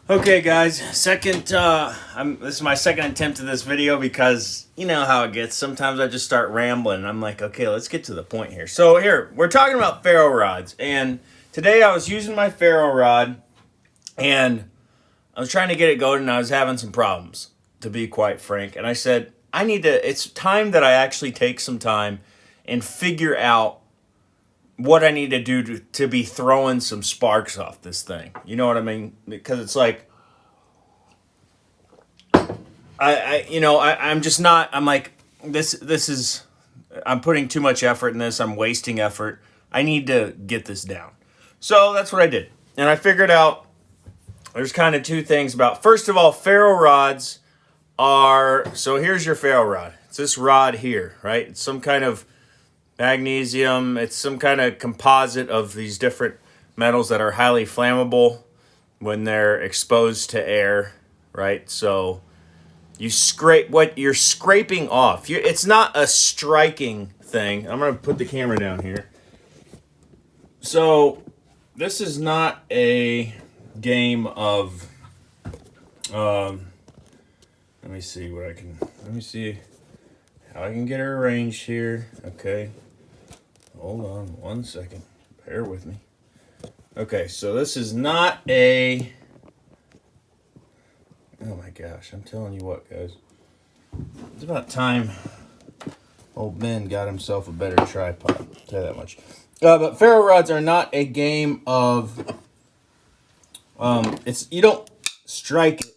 Okay guys, this is my second attempt at this video because you know how it gets. Sometimes I just start rambling and I'm like, okay, let's get to the point here. So here, we're talking about ferro rods, and today I was using my ferro rod and I was trying to get it going and I was having some problems, to be quite frank. And I said, it's time that I actually take some time and figure out what I need to do to be throwing some sparks off this thing. You know what I mean? Because it's like, I'm just not, I'm like, I'm putting too much effort in this. I'm wasting effort. I need to get this down. So that's what I did. And I figured out there's kind of two things about, first of all, ferro rods so here's your ferro rod. It's this rod here, right? It's some kind of magnesium. It's some kind of composite of these different metals that are highly flammable when they're exposed to air, right? So you scrape what you're scraping off. It's not a striking thing. I'm going to put the camera down here. So this is not a game of let me see how I can get her arranged here. Okay. Hold on 1 second. Bear with me. Okay, so this is not a... Oh my gosh, I'm telling you what, guys. It's about time old Ben got himself a better tripod. I'll tell you that much. But ferro rods are not a game of... you don't strike it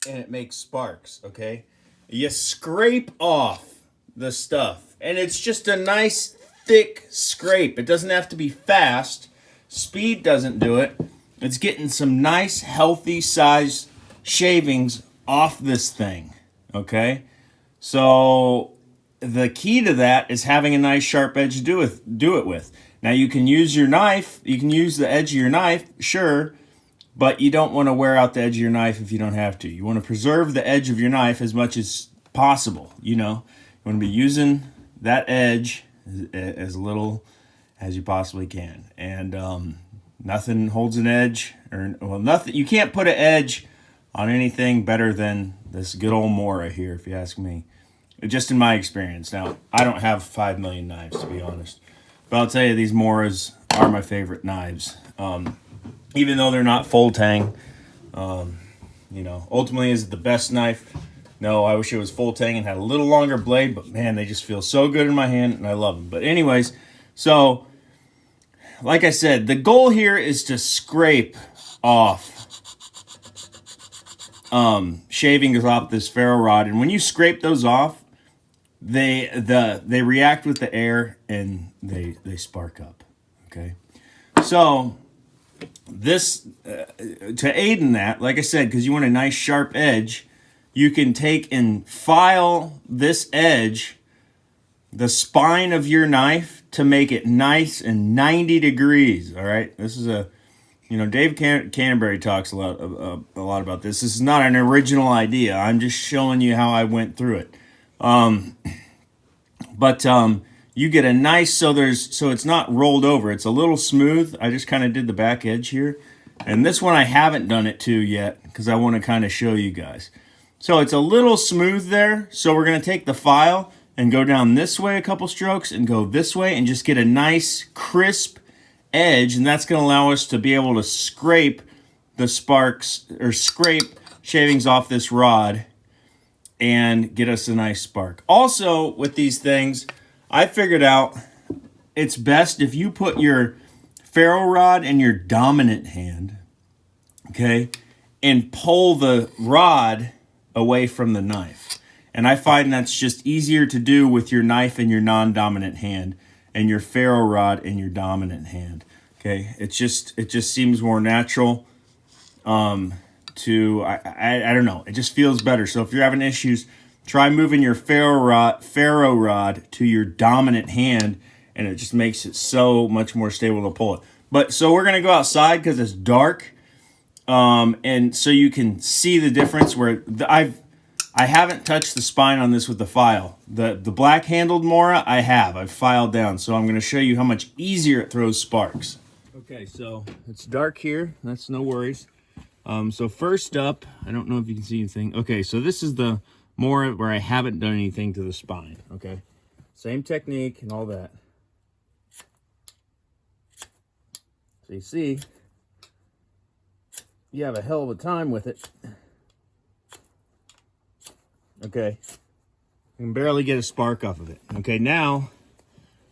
and it makes sparks, okay? You scrape off the stuff, and it's just a nice thick scrape. It doesn't have to be fast. Speed doesn't do it. It's getting some nice, healthy sized shavings off this thing, okay? So the key to that is having a nice sharp edge to do it with. Now you can use your knife. You can use the edge of your knife, sure, but you don't want to wear out the edge of your knife if you don't have to. You want to preserve the edge of your knife as much as possible, you know. You want to be using that edge as little as you possibly can. And nothing holds an edge, nothing. You can't put an edge on anything better than this good old Mora here, if you ask me. Just in my experience. Now, I don't have 5 million knives, to be honest. But I'll tell you, these Moras are my favorite knives. Even though they're not full tang, ultimately is it the best knife? No, I wish it was full tang and had a little longer blade, but man, they just feel so good in my hand and I love them. But anyways, so like I said, the goal here is to scrape off shavings off this ferro rod, and when you scrape those off, they react with the air and they spark up. Okay, so this to aid in that, like I said, because you want a nice sharp edge, you can take and file this edge, the spine of your knife, to make it nice and 90 degrees. All right, this is Dave Canterbury talks a lot about this. This is not an original idea. I'm just showing you how I went through it. You get a nice, so it's not rolled over. It's a little smooth. I just kind of did the back edge here. And this one I haven't done it to yet because I want to kind of show you guys. So it's a little smooth there. So we're going to take the file and go down this way a couple strokes and go this way and just get a nice crisp edge. And that's going to allow us to be able to scrape the sparks or scrape shavings off this rod and get us a nice spark. Also with these things, I figured out it's best if you put your ferro rod in your dominant hand, okay, and pull the rod away from the knife. And I find that's just easier to do with your knife in your non-dominant hand and your ferro rod in your dominant hand. Okay, it just seems more natural. I don't know. It just feels better. So if you're having issues, try moving your ferro rod to your dominant hand, and it just makes it so much more stable to pull it. But so we're gonna go outside because it's dark, and so you can see the difference. Where I haven't touched the spine on this with the file. The black handled Mora I've filed down, so I'm gonna show you how much easier it throws sparks. Okay, so it's dark here. That's no worries. So first up, I don't know if you can see anything. Okay, so this is the Mora where I haven't done anything to the spine, okay? Same technique and all that. So you see, you have a hell of a time with it. Okay, you can barely get a spark off of it. Okay, now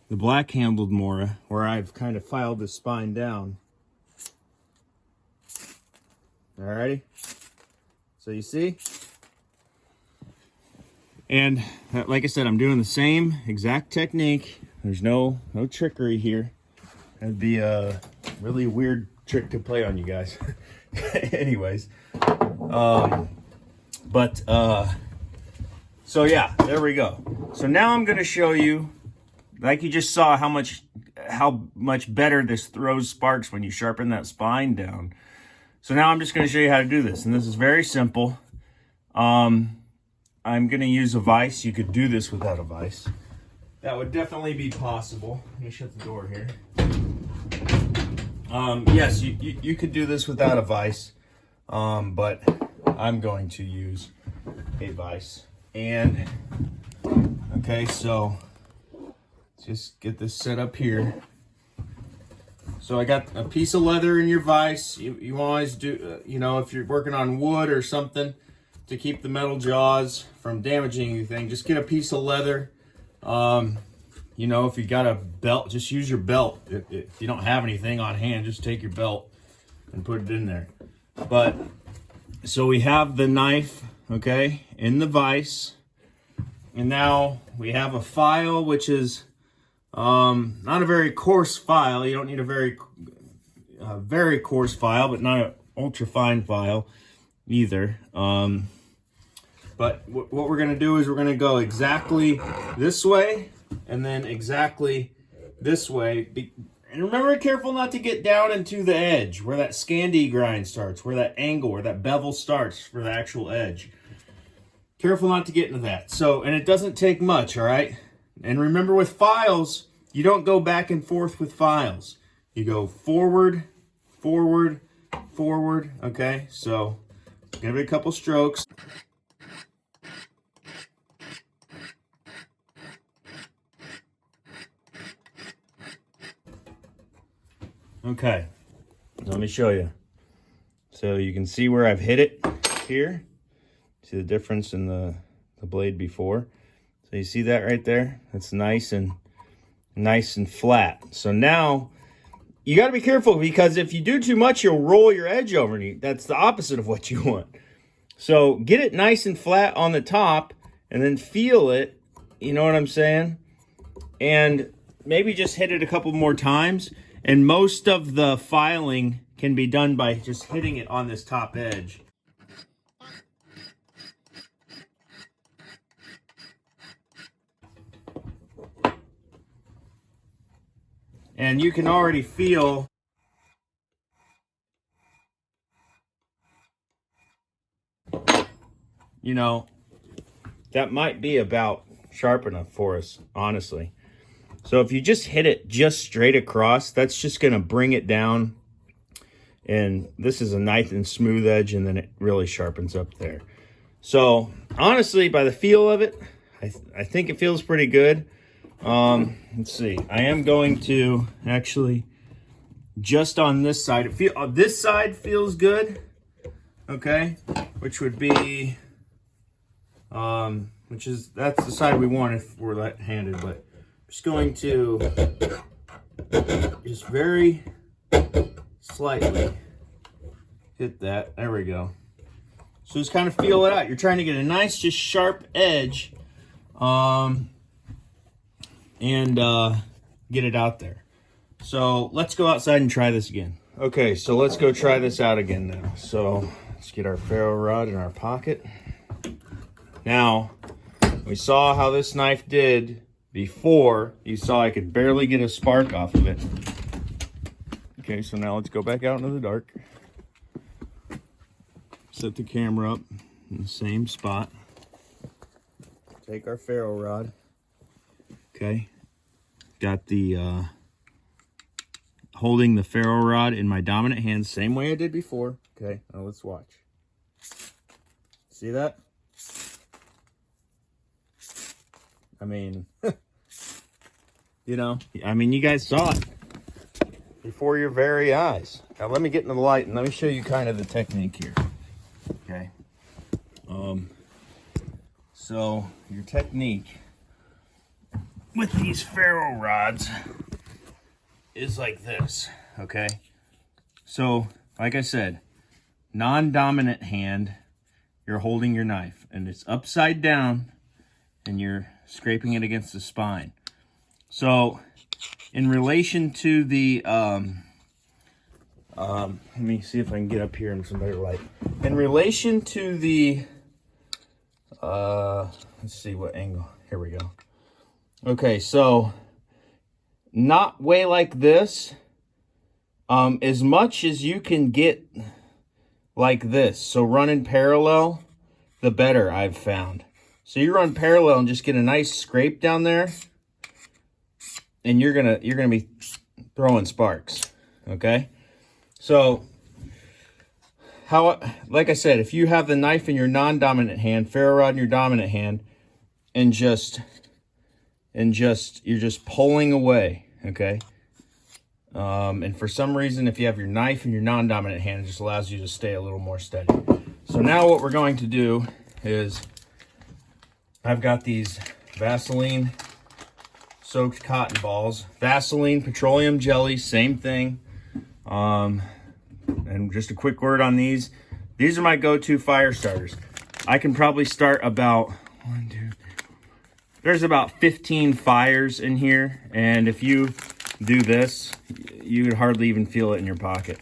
the black handled Mora, where I've kind of filed the spine down. Alrighty, so you see, and like I said, I'm doing the same exact technique. There's no trickery here. That'd be a really weird trick to play on you guys. Anyways, so yeah, there we go. So now I'm gonna show you, like you just saw, how much better this throws sparks when you sharpen that spine down. So now I'm just going to show you how to do this, and this is very simple. I'm going to use a vise. You could do this without a vise. That would definitely be possible. Let me shut the door here. Yes, you could do this without a vise, but I'm going to use a vise. And okay, so let's just get this set up here. So I got a piece of leather in your vise. You always do, you know, if you're working on wood or something to keep the metal jaws from damaging anything, just get a piece of leather. You know, if you got a belt, just use your belt. If you don't have anything on hand, just take your belt and put it in there. But, so we have the knife, okay, in the vise. And now we have a file, which is not a very coarse file. You don't need a very coarse file, but not an ultra fine file either. But what we're going to do is we're going to go exactly this way and then exactly this way. And remember, careful not to get down into the edge where that Scandi grind starts, where that angle, where that bevel starts for the actual edge. Careful not to get into that. So, and it doesn't take much, all right? And remember, with files, you don't go back and forth with files. You go forward, forward, forward, okay? So, give it a couple strokes. Okay, let me show you. So you can see where I've hit it here. See the difference in the blade before? So you see that right there? That's nice and flat. So now you got to be careful, because if you do too much, you'll roll your edge over. And that's the opposite of what you want. So get it nice and flat on the top and then feel it. You know what I'm saying? And maybe just hit it a couple more times. And most of the filing can be done by just hitting it on this top edge. And you can already feel you know, that might be about sharp enough for us, honestly. So if you just hit it just straight across, that's just going to bring it down. And this is a nice and smooth edge, and then it really sharpens up there. So honestly, by the feel of it, I think it feels pretty good. Let's see. I am going to actually just on this side. This side feels good. Okay, which would be that's the side we want if we're left-handed, but just going to just very slightly hit that. There we go. So just kind of feel it out. You're trying to get a nice, just sharp edge, and get it out there. So let's go outside and try this again. Okay, so let's go try this out again now. So let's get our ferro rod in our pocket. Now, we saw how this knife did before. You saw I could barely get a spark off of it. Okay, so now let's go back out into the dark. Set the camera up in the same spot. Take our ferro rod. Okay, got the holding the ferro rod in my dominant hand, same way I did before. Okay, now let's watch. See that? I mean, you know, you guys saw it before your very eyes. Now let me get into the light and let me show you kind of the technique here. Okay. So your technique with these ferro rods is like this, okay? So, like I said, non-dominant hand, you're holding your knife and it's upside down and you're scraping it against the spine. So, in relation to the, let me see if I can get up here in some better light. In relation to the, let's see what angle, here we go. Okay, so, not way like this, as much as you can get like this. So running parallel, the better I've found. So you run parallel and just get a nice scrape down there, and you're gonna be throwing sparks. Okay, so like I said, if you have the knife in your non-dominant hand, ferro rod in your dominant hand, and you're just pulling away. Okay. And for some reason, if you have your knife in your non-dominant hand, it just allows you to stay a little more steady. So now what we're going to do is, I've got these Vaseline soaked cotton balls. Vaseline, petroleum jelly, same thing. And just a quick word on these. These are my go-to fire starters. I can probably start about, there's about 15 fires in here. And if you do this, you would hardly even feel it in your pocket.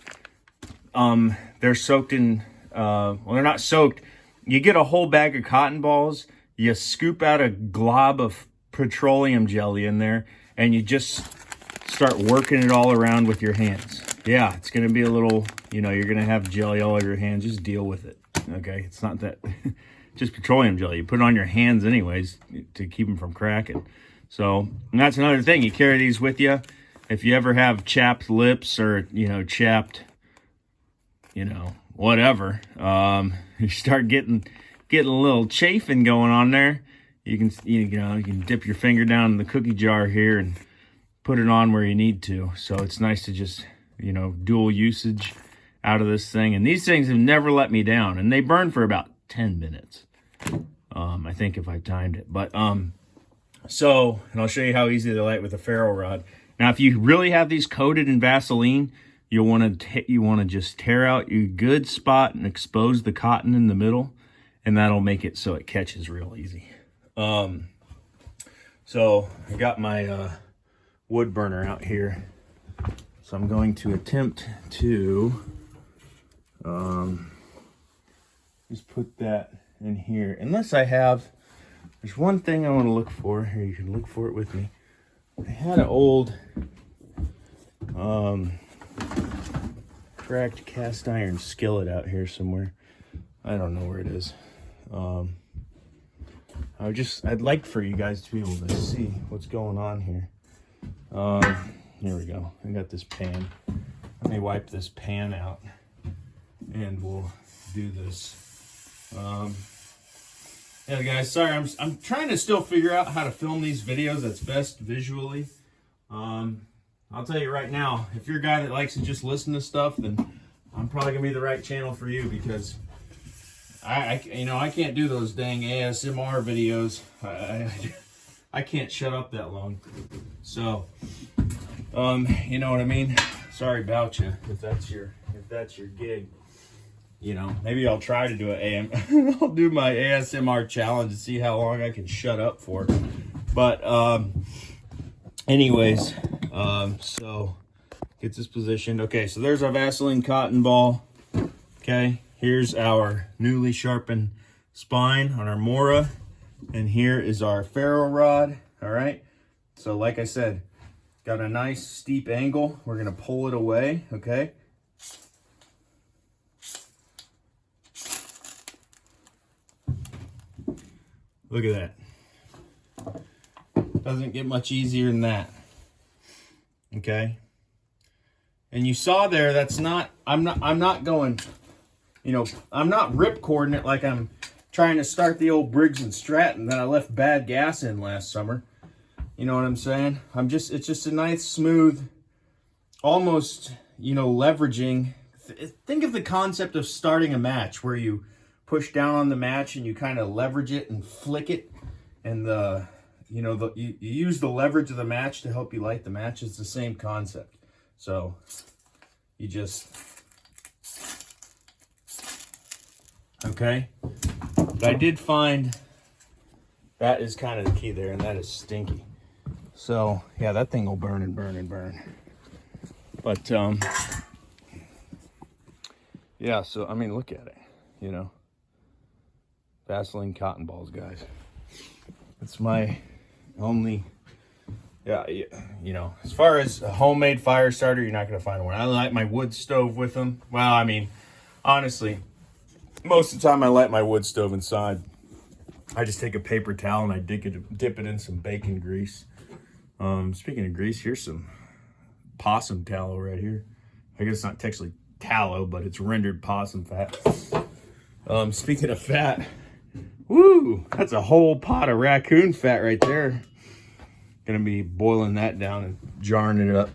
They're soaked in, well, they're not soaked. You get a whole bag of cotton balls, you scoop out a glob of petroleum jelly in there, and you just start working it all around with your hands. Yeah, it's going to be a little, you're going to have jelly all over your hands. Just deal with it, okay? It's not that, just petroleum jelly. You put it on your hands anyways to keep them from cracking. So, and that's another thing. You carry these with you. If you ever have chapped lips or, chapped, whatever, you start getting a little chafing going on there, you can dip your finger down in the cookie jar here and put it on where you need to. So it's nice to just, dual usage out of this thing. And these things have never let me down, and they burn for about 10 minutes. I think if I timed it, but, so, and I'll show you how easy they light with a ferro rod. Now, if you really have these coated in Vaseline, you want to just tear out your good spot and expose the cotton in the middle, and that'll make it so it catches real easy. So I got my wood burner out here, so I'm going to attempt to just put that in here. Unless I have, there's one thing I want to look for here. You can look for it with me. I had an old cracked cast iron skillet out here somewhere. I don't know where it is. I'd like for you guys to be able to see what's going on here. Here we go. I got this pan. Let me wipe this pan out and we'll do this. Yeah, guys, sorry, I'm trying to still figure out how to film these videos that's best visually. I'll tell you right now, if you're a guy that likes to just listen to stuff, then I'm probably gonna be the right channel for you, because I can't do those dang ASMR videos. I can't shut up that long. So, you know what I mean? Sorry about you if that's your gig. Maybe I'll try to do I'll do my ASMR challenge and see how long I can shut up for. But anyways, so get this positioned. Okay, so there's our Vaseline cotton ball. Okay, here's our newly sharpened spine on our Mora, and here is our ferro rod. All right, so like I said, got a nice steep angle. We're gonna pull it away. Okay. Look at that. Doesn't get much easier than that. Okay. And you saw there, I'm not going you know, I'm not ripcording it like I'm trying to start the old Briggs and Stratton that I left bad gas in last summer. You know what I'm saying? It's just a nice, smooth, almost, you know, leveraging. Think of the concept of starting a match where you push down on the match and you kind of leverage it and flick it. And you use the leverage of the match to help you light the match. It's the same concept. So you just, okay. But I did find that is kind of the key there, and that is stinky. So yeah, that thing will burn and burn and burn. But yeah, so I mean, look at it, you know. Vaseline cotton balls, guys. It's my only, yeah, you know, as far as a homemade fire starter, you're not going to find one. I light my wood stove with them. Well, I mean, honestly, most of the time I light my wood stove inside. I just take a paper towel and I dip it in some bacon grease. Speaking of grease, here's some possum tallow right here. I guess it's not technically tallow, but it's rendered possum fat. Speaking of fat, woo, that's a whole pot of raccoon fat right there. Gonna be boiling that down and jarring it up.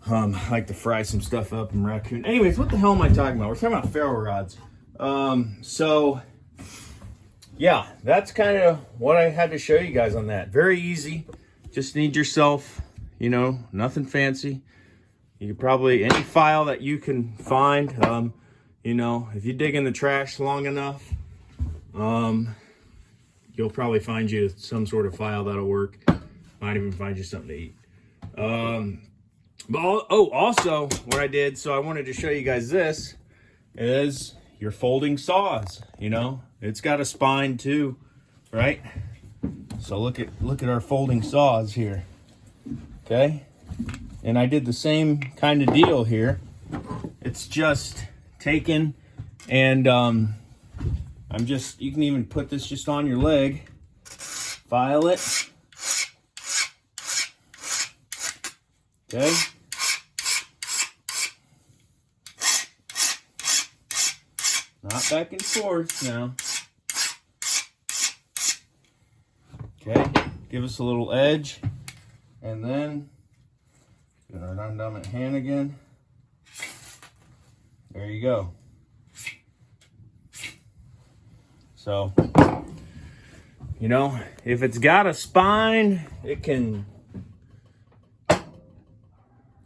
I like to fry some stuff up in raccoon. Anyways, what the hell am I talking about? We're talking about ferro rods. So yeah, that's kind of what I had to show you guys on that. Very easy. Just need yourself, you know, nothing fancy. You could probably, any file that you can find, you know, if you dig in the trash long enough, you'll probably find you some sort of file that'll work. Might even find you something to eat. But also what I did, so I wanted to show you guys this, is your folding saws. You know, it's got a spine too, right? So look at our folding saws here. Okay, and I did the same kind of deal here. It's just taken and you can even put this just on your leg, file it. Okay. Not back and forth now. Okay, give us a little edge. And then, get our non-dominant hand again. There you go. So, you know, if it's got a spine, it can,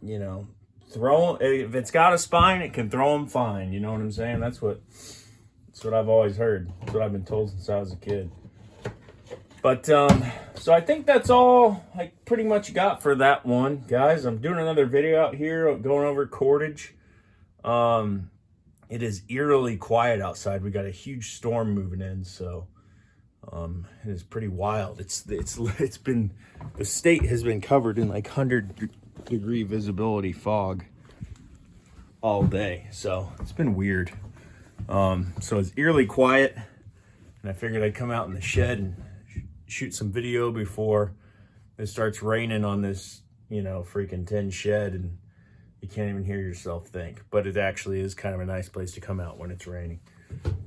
you know, if it's got a spine, it can throw them fine. You know what I'm saying? That's what I've always heard. That's what I've been told since I was a kid. But, so I think that's all I pretty much got for that one, guys. I'm doing another video out here going over cordage. It is eerily quiet outside. We got a huge storm moving in, so it is pretty wild. It's been, the state has been covered in like 100-degree visibility fog all day, so it's been weird. So it's eerily quiet, and I figured I'd come out in the shed and shoot some video before it starts raining on this, you know, freaking tin shed, and you can't even hear yourself think. But it actually is kind of a nice place to come out when it's raining.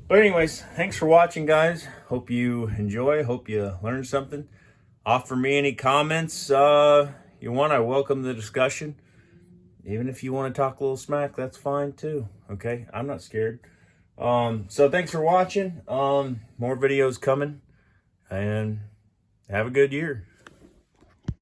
But anyways, thanks for watching, guys. Hope you enjoy. Hope you learned something. Offer me any comments you want. I welcome the discussion. Even if you want to talk a little smack, that's fine too. Okay, I'm not scared. So thanks for watching. More videos coming, and have a good year.